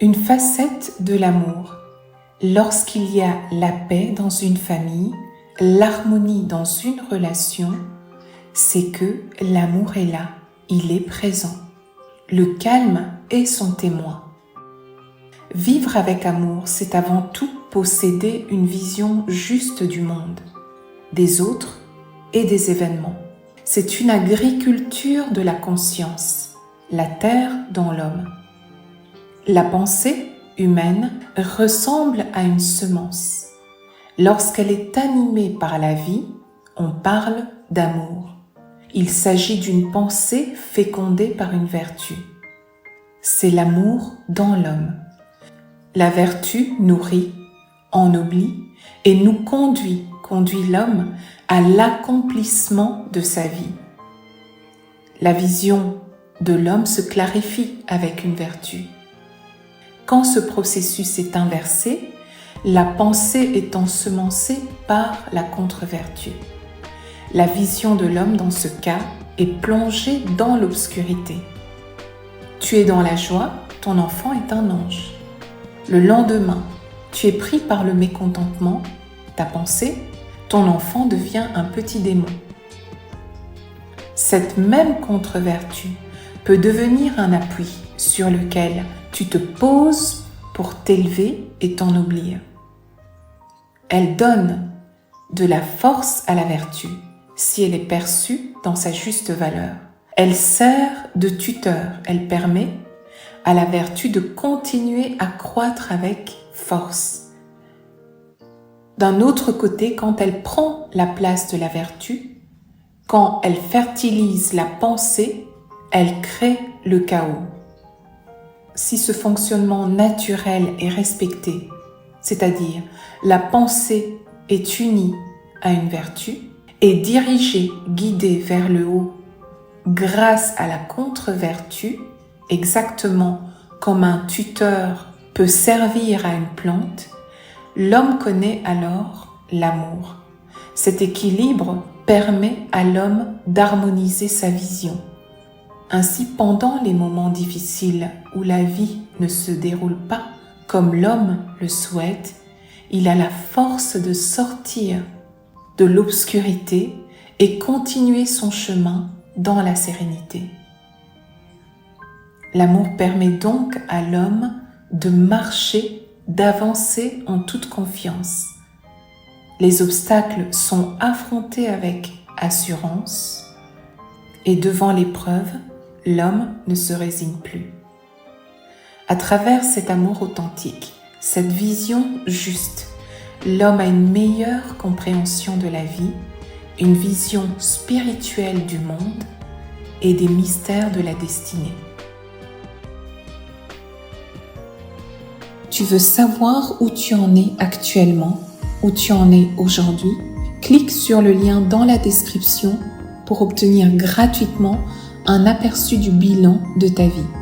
Une facette de l'amour. Lorsqu'il y a la paix dans une famille, l'harmonie dans une relation, c'est que l'amour est là, il est présent. Le calme est son témoin. Vivre avec amour, c'est avant tout posséder une vision juste du monde, des autres et des événements. C'est une agriculture de la conscience, la terre dans l'homme. La pensée humaine ressemble à une semence. Lorsqu'elle est animée par la vie, on parle d'amour. Il s'agit d'une pensée fécondée par une vertu. C'est l'amour dans l'homme. La vertu nourrit, ennoblit et nous conduit l'homme à l'accomplissement de sa vie. La vision de l'homme se clarifie avec une vertu. Quand ce processus est inversé, la pensée est ensemencée par la contre-vertu. La vision de l'homme dans ce cas est plongée dans l'obscurité. Tu es dans la joie, ton enfant est un ange. Le lendemain, tu es pris par le mécontentement, ta pensée, ton enfant devient un petit démon. Cette même contre-vertu peut devenir un appui sur lequel tu te poses pour t'élever et t'ennoblir. Elle donne de la force à la vertu si elle est perçue dans sa juste valeur. Elle sert de tuteur, elle permet à la vertu de continuer à croître avec force. D'un autre côté, quand elle prend la place de la vertu, quand elle fertilise la pensée, elle crée le chaos. Si ce fonctionnement naturel est respecté, c'est-à-dire la pensée est unie à une vertu et dirigée, guidée vers le haut grâce à la contre-vertu, exactement comme un tuteur peut servir à une plante, l'homme connaît alors l'amour. Cet équilibre permet à l'homme d'harmoniser sa vision. Ainsi, pendant les moments difficiles où la vie ne se déroule pas comme l'homme le souhaite, il a la force de sortir de l'obscurité et continuer son chemin dans la sérénité. L'amour permet donc à l'homme de marcher, d'avancer en toute confiance. Les obstacles sont affrontés avec assurance et devant l'épreuve, l'homme ne se résigne plus. À travers cet amour authentique, cette vision juste, l'homme a une meilleure compréhension de la vie, une vision spirituelle du monde et des mystères de la destinée. Tu veux savoir où tu en es actuellement, où tu en es aujourd'hui? Clique sur le lien dans la description pour obtenir gratuitement un aperçu du bilan de ta vie.